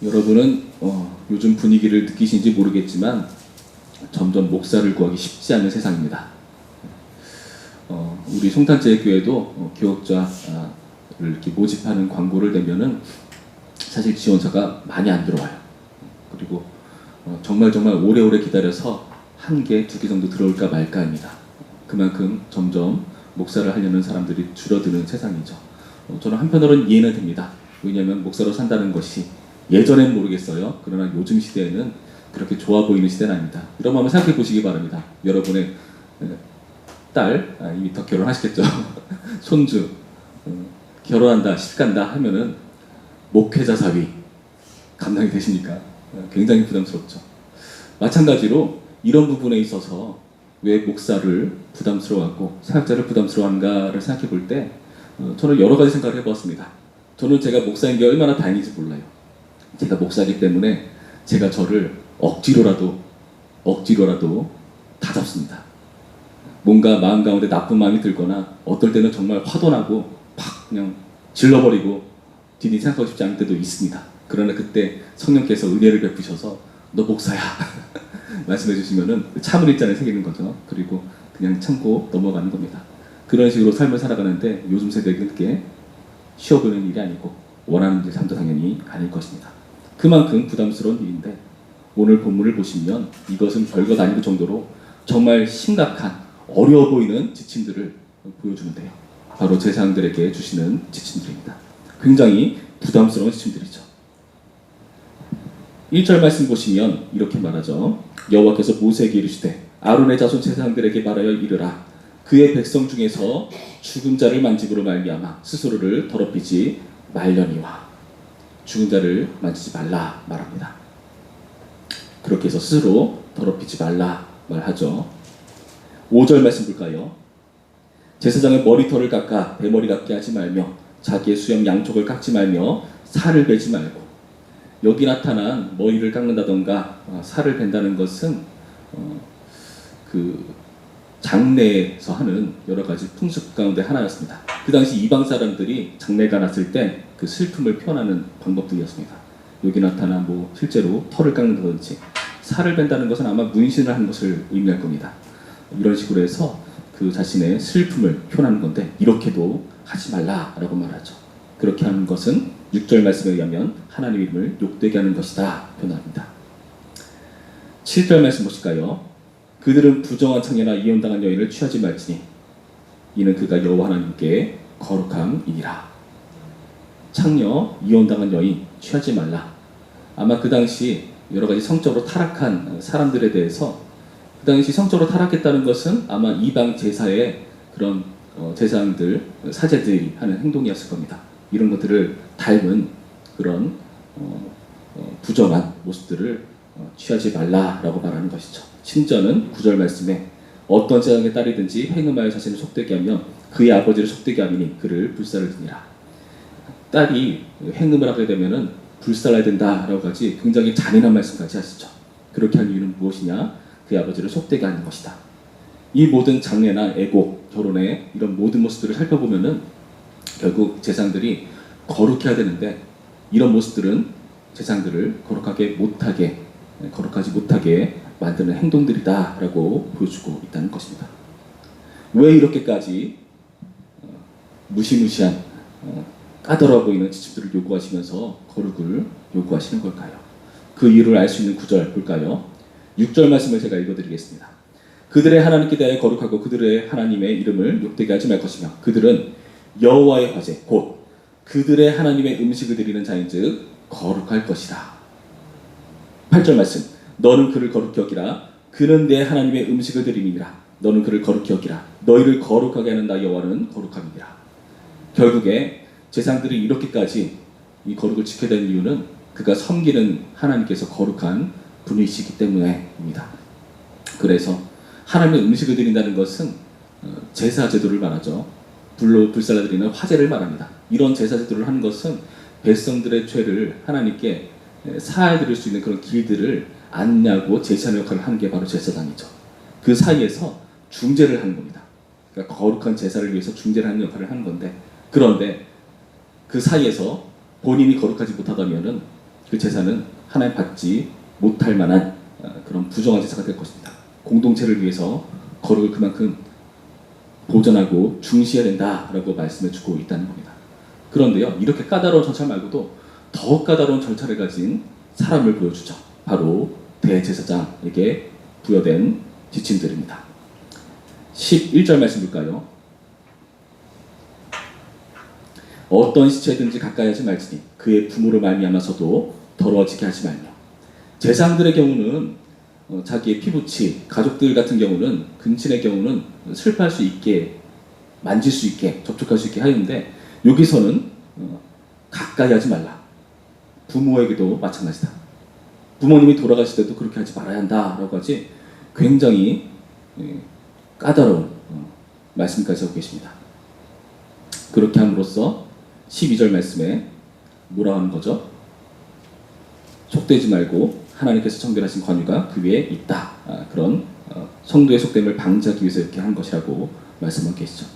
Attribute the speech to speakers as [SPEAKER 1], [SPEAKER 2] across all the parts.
[SPEAKER 1] 여러분은 요즘 분위기를 느끼신지 모르겠지만 점점 목사를 구하기 쉽지 않은 세상입니다. 우리 송탄제교회도 교역자를 이렇게 모집하는 광고를 내면은 사실 지원자가 많이 안 들어와요. 그리고 정말 오래오래 기다려서 한 개, 두 개 정도 들어올까 말까입니다. 그만큼 점점 목사를 하려는 사람들이 줄어드는 세상이죠. 저는 한편으로는 이해는 됩니다. 왜냐하면 목사로 산다는 것이 예전엔 모르겠어요. 그러나 요즘 시대에는 그렇게 좋아 보이는 시대는 아닙니다. 이런 마음을 생각해 보시기 바랍니다. 여러분의 딸, 이미 더 결혼하시겠죠. 손주, 결혼한다, 시집간다 하면은 목회자 사위 감당이 되십니까? 굉장히 부담스럽죠. 마찬가지로 이런 부분에 있어서 왜 목사를 부담스러워하고 사역자를 부담스러워하는가를 생각해 볼 때 저는 여러 가지 생각을 해보았습니다. 저는 제가 목사인 게 얼마나 다행인지 몰라요. 제가 목사이기 때문에 제가 저를 억지로라도 다 잡습니다. 뭔가 마음 가운데 나쁜 마음이 들거나 어떨 때는 정말 화도 나고 팍 그냥 질러버리고 뒤니 생각하고 싶지 않을 때도 있습니다. 그러나 그때 성령께서 은혜를 베푸셔서 너 목사야 말씀해 주시면은 참을 입장에 새기는 거죠. 그리고 그냥 참고 넘어가는 겁니다. 그런 식으로 삶을 살아가는데 요즘 세대에게 그게 쉬워 보이는 일이 아니고 원하는 삶도 당연히 아닐 것입니다. 그만큼 부담스러운 일인데 오늘 본문을 보시면 이것은 별것 아닐 정도로 정말 심각한 어려워 보이는 지침들을 보여주는데요. 바로 제사장들에게 주시는 지침들입니다. 굉장히 부담스러운 지침들이죠. 1절 말씀 보시면 이렇게 말하죠. 여호와께서 모세에게 이르시되 아론의 자손 제사장들에게 말하여 이르라. 그의 백성 중에서 죽은 자를 만짐으로 말미암아 스스로를 더럽히지 말려니와. 죽은 자를 만지지 말라 말합니다. 그렇게 해서 스스로 더럽히지 말라 말하죠. 5절 말씀 볼까요? 제사장의 머리털을 깎아 대머리 같게 하지 말며 자기의 수염 양쪽을 깎지 말며 살을 베지 말고. 여기 나타난 머리를 깎는다던가 살을 벤다는 것은 그 장례에서 하는 여러 가지 풍습 가운데 하나였습니다. 그 당시 이방 사람들이 장례가 났을 때 그 슬픔을 표현하는 방법들이었습니다. 여기 나타난 실제로 털을 깎는다든지 살을 벤다는 것은 아마 문신을 한 것을 의미할 겁니다. 이런 식으로 해서 그 자신의 슬픔을 표현하는 건데 이렇게도 하지 말라라고 말하죠. 그렇게 하는 것은 6절 말씀에 의하면 하나님의 이름을 욕되게 하는 것이다 표현합니다. 7절 말씀 보실까요? 그들은 부정한 창녀나 이혼당한 여인을 취하지 말지니 이는 그가 여호와 하나님께 거룩함이니라. 창녀, 이혼당한 여인 취하지 말라. 아마 그 당시 여러 가지 성적으로 타락한 사람들에 대해서 그 당시 성적으로 타락했다는 것은 아마 이방 제사의 그런 제사장들, 사제들이 하는 행동이었을 겁니다. 이런 것들을 닮은 그런 부정한 모습들을 취하지 말라라고 말하는 것이죠. 심지어는 9절 말씀에 어떤 제사장의 딸이든지 행음하여 자신을 속되게 하면 그의 아버지를 속되게 하미니 그를 불살을 지니라. 딸이 행음을 하게 되면은 불살라야 된다라고 하지 굉장히 잔인한 말씀까지 하시죠. 그렇게 한 이유는 무엇이냐? 그의 아버지를 속되게 하는 것이다. 이 모든 장례나 애고, 결혼의 이런 모든 모습들을 살펴보면은 결국 제사장들이 거룩해야 되는데 이런 모습들은 제사장들을 거룩하지 못하게 만드는 행동들이다라고 보여주고 있다는 것입니다. 왜 이렇게까지 무시무시한 까다로워 보이는 지침들을 요구하시면서 거룩을 요구하시는 걸까요? 그 이유를 알 수 있는 구절 볼까요? 6절 말씀을 제가 읽어드리겠습니다. 그들의 하나님께 대하여 거룩하고 그들의 하나님의 이름을 욕되게 하지 말 것이며 그들은 여호와의 화제 곧 그들의 하나님의 음식을 드리는 자인즉 거룩할 것이다. 8절 말씀 너는 그를 거룩히 여기라. 그는 내 하나님의 음식을 드림이니라. 너는 그를 거룩히 여기라. 너희를 거룩하게 하는 나 여호와는 거룩함이니라. 결국에 제사장들이 이렇게까지 이 거룩을 지켜야 되는 이유는 그가 섬기는 하나님께서 거룩한 분이시기 때문에입니다. 그래서 하나님의 음식을 드린다는 것은 제사 제도를 말하죠. 불로 불살라드리는 화제를 말합니다. 이런 제사 제도를 하는 것은 백성들의 죄를 하나님께 사해드릴 수 있는 그런 길들을 안내하고 제시하는 역할을 하는 게 바로 제사장이죠. 그 사이에서 중재를 하는 겁니다. 그러니까 거룩한 제사를 위해서 중재를 하는 역할을 하는 건데 그런데 그 사이에서 본인이 거룩하지 못하다면은 그 제사는 하나님 받지 못할 만한 그런 부정한 제사가 될 것입니다. 공동체를 위해서 거룩을 그만큼 보존하고 중시해야 된다라고 말씀해 주고 있다는 겁니다. 그런데요, 이렇게 까다로운 절차 말고도 더 까다로운 절차를 가진 사람을 보여주죠. 바로 대제사장에게 부여된 지침들입니다. 11절 말씀 볼까요? 어떤 시체든지 가까이 하지 말지니 그의 부모로 말미암아서도 더러워지게 하지 말며. 제사장들의 경우는 자기의 피부치, 가족들 같은 경우는 근친의 경우는 슬퍼할 수 있게, 만질 수 있게, 접촉할 수 있게 하는데 여기서는 가까이 하지 말라. 부모에게도 마찬가지다. 부모님이 돌아가실 때도 그렇게 하지 말아야 한다라고 하지 굉장히 까다로운 말씀까지 하고 계십니다. 그렇게 함으로써 12절 말씀에 뭐라 하는 거죠? 속되지 말고 하나님께서 청결하신 관유가 그 위에 있다. 그런 성도의 속됨을 방지하기 위해서 이렇게 한 것이라고 말씀하고 계시죠.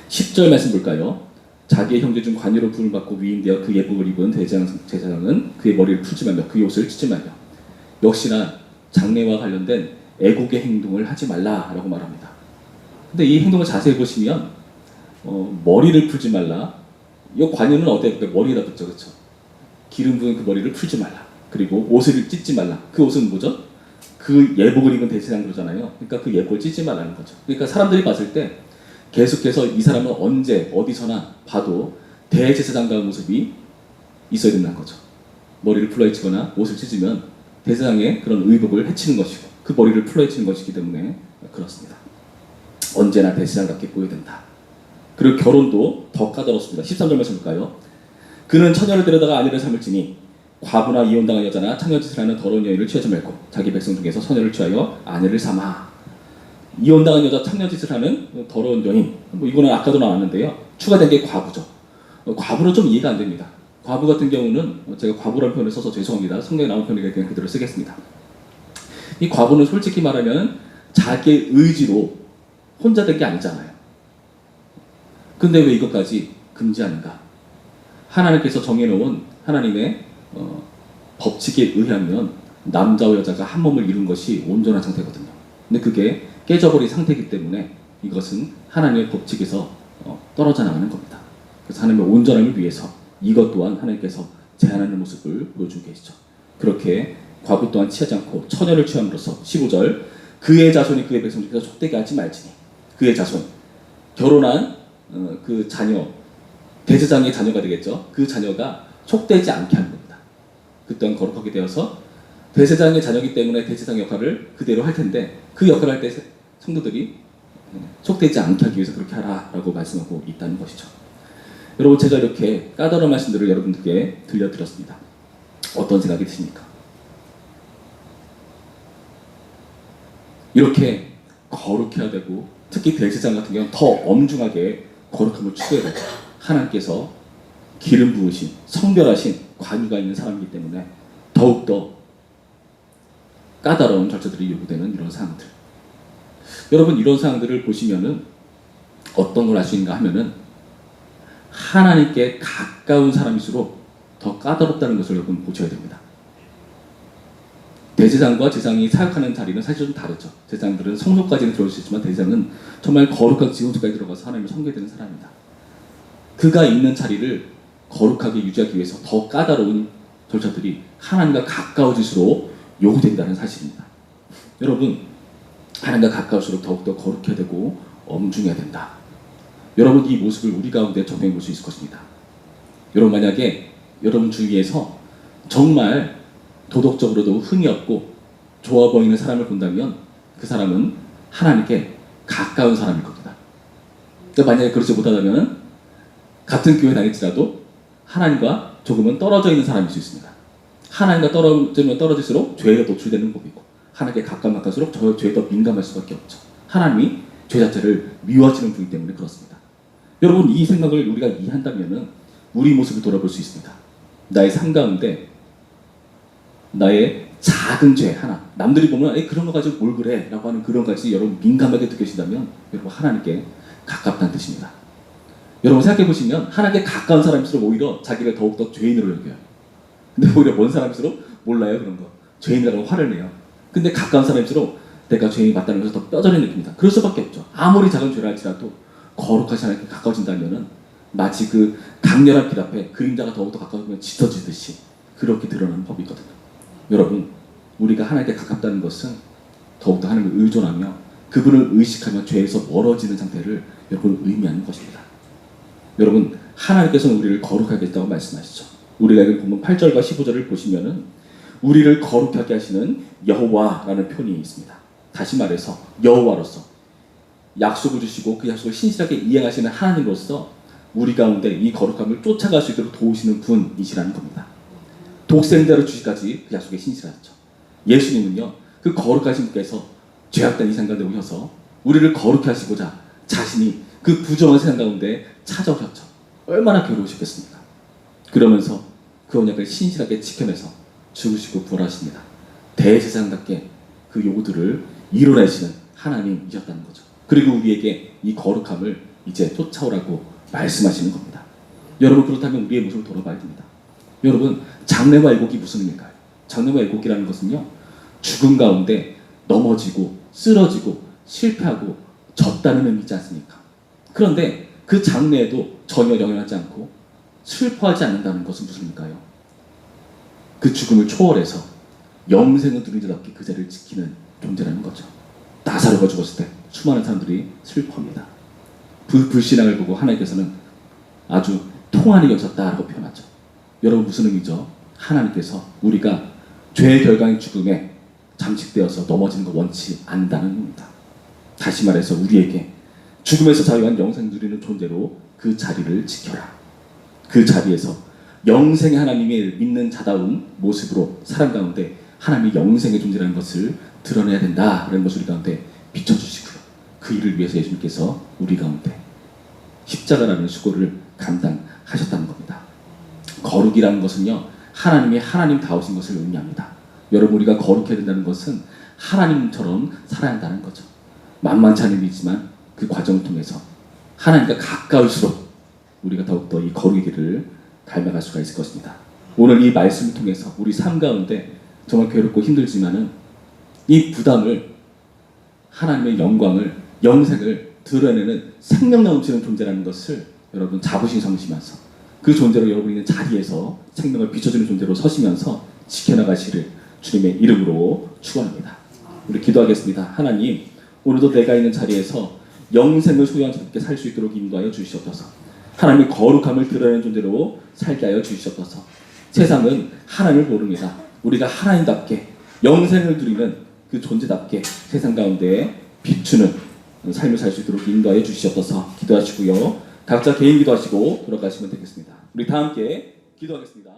[SPEAKER 1] 10절 말씀 볼까요? 자기의 형제 중 관유로 부름을 받고 위임되어 그 예복을 입은 제사장은 그의 머리를 풀지 말며 그의 옷을 찢지 말며. 역시나 장례와 관련된 애국의 행동을 하지 말라라고 말합니다. 근데 이 행동을 자세히 보시면 머리를 풀지 말라. 이 관유는 어때? 머리에다 붙죠, 그렇죠? 기름 부은 그 머리를 풀지 말라. 그리고 옷을 찢지 말라. 그 옷은 뭐죠? 그 예복을 입은 대제사장 그러잖아요. 그러니까 그 예복을 찢지 말라는 거죠. 그러니까 사람들이 봤을 때 계속해서 이 사람은 언제 어디서나 봐도 대제사장과의 모습이 있어야 된다는 거죠. 머리를 풀어헤치거나 옷을 찢으면 대제사장의 그런 의복을 해치는 것이고 그 머리를 풀어헤치는 것이기 때문에 그렇습니다. 언제나 대제사장답게 보여야 된다. 그리고 결혼도 더 까다롭습니다. 13절 말씀 볼까요? 그는 처녀를 데려다가 아내를 삼을지니 과부나 이혼당한 여자나 창녀짓을 하는 더러운 여인을 취하지 말고 자기 백성 중에서 처녀를 취하여 아내를 삼아. 이혼당한 여자, 창녀짓을 하는 더러운 여인, 이거는 아까도 나왔는데요. 추가된 게 과부죠. 과부는 좀 이해가 안 됩니다. 과부 같은 경우는 제가 과부라는 표현을 써서 죄송합니다. 성경에 나온 표현이니까 그냥 그대로 쓰겠습니다. 이 과부는 솔직히 말하면 자기의 의지로 혼자 된 게 아니잖아요. 근데 왜 이것까지 금지하는가? 하나님께서 정해놓은 하나님의 법칙에 의하면 남자와 여자가 한 몸을 이룬 것이 온전한 상태거든요. 근데 그게 깨져버린 상태이기 때문에 이것은 하나님의 법칙에서 떨어져 나가는 겁니다. 그래서 하나님의 온전함을 위해서 이것 또한 하나님께서 제한하는 모습을 보여주고 계시죠. 그렇게 과부 또한 취하지 않고 처녀를 취함으로써 15절 그의 자손이 그의 백성 중에서 촉되게 하지 말지니. 그의 자손, 결혼한 그 자녀, 대제사장의 자녀가 되겠죠. 그 자녀가 촉되지 않게 하는 겁니다. 그 또한 거룩하게 되어서 대제사장의 자녀이기 때문에 대제사장 역할을 그대로 할 텐데 그 역할을 할 때 성도들이 촉되지 않게 하기 위해서 그렇게 하라라고 말씀하고 있다는 것이죠. 여러분, 제가 이렇게 까다로운 말씀들을 여러분들께 들려드렸습니다. 어떤 생각이 드십니까? 이렇게 거룩해야 되고 특히 대제사장 같은 경우는 더 엄중하게 거룩함을 추구해야 되고 하나님께서 기름 부으신 성별하신 관유가 있는 사람이기 때문에 더욱더 까다로운 절차들이 요구되는 이런 사항들. 여러분, 이런 사항들을 보시면은 어떤 걸 알 수 있는가 하면은 하나님께 가까운 사람일수록 더 까다롭다는 것을 여러분 보셔야 됩니다. 대제사장과 제사장이 사역하는 자리는 사실 좀 다르죠. 제사장들은 성소까지는 들어올 수 있지만 대제사장은 정말 거룩한 지성소까지 들어가서 하나님을 섬겨야 되는 사람입니다. 그가 있는 자리를 거룩하게 유지하기 위해서 더 까다로운 절차들이 하나님과 가까워질수록 요구된다는 사실입니다. 여러분, 하나님과 가까울수록 더욱더 거룩해야 되고 엄중해야 된다. 여러분, 이 모습을 우리 가운데 적용해 볼 수 있을 것입니다. 여러분, 만약에 여러분 주위에서 정말 도덕적으로도 흠이 없고 좋아 보이는 사람을 본다면 그 사람은 하나님께 가까운 사람일 겁니다. 그러니까 만약에 그렇지 못하다면 같은 교회 다닐지라도 하나님과 조금은 떨어져 있는 사람일 수 있습니다. 하나님과 떨어지면 떨어질수록 죄에 노출되는 법이고 하나님께 가까울수록 저 죄에 더 민감할 수밖에 없죠. 하나님이 죄 자체를 미워하시는 분이기 때문에 그렇습니다. 여러분, 이 생각을 우리가 이해한다면 우리 모습을 돌아볼 수 있습니다. 나의 삶 가운데 나의 작은 죄 하나, 남들이 보면 그런 거 가지고 뭘 그래 라고 하는 그런 것까지 여러분 민감하게 느껴진다면 여러분 하나님께 가깝다는 뜻입니다. 여러분 생각해 보시면 하나님께 가까운 사람일수록 오히려 자기를 더욱더 죄인으로 여겨요. 근데 오히려 먼 사람일수록 몰라요 그런 거. 죄인이라고 화를 내요. 근데 가까운 사람일수록 내가 죄인이 맞다는 것을 더 뼈저리 느낍니다. 그럴 수밖에 없죠. 아무리 작은 죄를 할지라도 거룩하신 하나님께 가까워진다면은 마치 그 강렬한 빛 앞에 그림자가 더욱더 가까워지면 짙어지듯이 그렇게 드러나는 법이거든요. 여러분, 우리가 하나님께 가깝다는 것은 더욱더 하나님을 의존하며 그분을 의식하며 죄에서 멀어지는 상태를 여러분 의미하는 것입니다. 여러분, 하나님께서는 우리를 거룩하게 했다고 말씀하시죠. 우리가 여기 보면 8절과 15절을 보시면은 우리를 거룩하게 하시는 여호와라는 표현이 있습니다. 다시 말해서 여호와로서 약속을 주시고 그 약속을 신실하게 이행하시는 하나님으로서 우리 가운데 이 거룩함을 쫓아갈 수 있도록 도우시는 분이시라는 겁니다. 독생자를 주시까지 그 약속에 신실하셨죠. 예수님은요, 그 거룩하신 분께서 죄악된 이 세상 가운데 오셔서 우리를 거룩히 하시고자 자신이 그 부정한 세상 가운데 찾아오셨죠. 얼마나 괴로우셨겠습니까? 그러면서 그 언약을 신실하게 지켜내서 죽으시고 부활하십니다. 대제사장답게 그 요구들을 이뤄내시는 하나님이셨다는 거죠. 그리고 우리에게 이 거룩함을 이제 쫓아오라고 말씀하시는 겁니다. 여러분, 그렇다면 우리의 모습을 돌아봐야 됩니다. 여러분, 장래와 애곡이 무슨 의미일까요? 장래와 애곡이라는 것은요, 죽음 가운데 넘어지고 쓰러지고 실패하고 졌다는 의미지 않습니까? 그런데 그 장래에도 전혀 영향하지 않고 슬퍼하지 않는다는 것은 무슨 의미일까요? 그 죽음을 초월해서 영생을 누린 자답게 그 자리를 지키는 존재라는 거죠. 나사로가 죽었을 때 수많은 사람들이 슬퍼합니다. 불신앙을 보고 하나님께서는 아주 통한이 여셨다라고 표현하죠. 여러분, 무슨 의미죠? 하나님께서 우리가 죄의 결과인 죽음에 잠식되어서 넘어지는 거 원치 않는다는 의미입니다. 다시 말해서 우리에게 죽음에서 자유한 영생 누리는 존재로 그 자리를 지켜라. 그 자리에서 영생의 하나님이 믿는 자다운 모습으로 사람 가운데 하나님의 영생의 존재라는 것을 드러내야 된다라는 것을 우리 가운데 비춰주시고요. 그 일을 위해서 예수님께서 우리 가운데 십자가라는 수고를 감당하셨다는 겁니다. 거룩이라는 것은요, 하나님이 하나님다우신 것을 의미합니다. 여러분, 우리가 거룩해야 된다는 것은 하나님처럼 살아야 한다는 거죠. 만만치 않은 일이지만 그 과정을 통해서 하나님과 가까울수록 우리가 더욱더 이 거룩의 길을 닮아갈 수가 있을 것입니다. 오늘 이 말씀을 통해서 우리 삶 가운데 정말 괴롭고 힘들지만은 이 부담을, 하나님의 영광을, 영생을 드러내는 생명 넘치는 존재라는 것을 여러분 자부심 삼으시면서 그 존재로 여러분이 있는 자리에서 생명을 비춰주는 존재로 서시면서 지켜나가시를 주님의 이름으로 축원합니다. 우리 기도하겠습니다. 하나님, 오늘도 내가 있는 자리에서 영생을 소유한 자답게 살 수 있도록 인도하여 주시옵소서. 하나님의 거룩함을 드러내는 존재로 살게 하여 주시옵소서. 세상은 하나님을 모릅니다. 우리가 하나님답게 영생을 누리는 그 존재답게 세상 가운데 비추는 삶을 살 수 있도록 인도하여 주시옵소서. 기도하시고요. 각자 개인 기도하시고 돌아가시면 되겠습니다. 우리 다 함께 기도하겠습니다.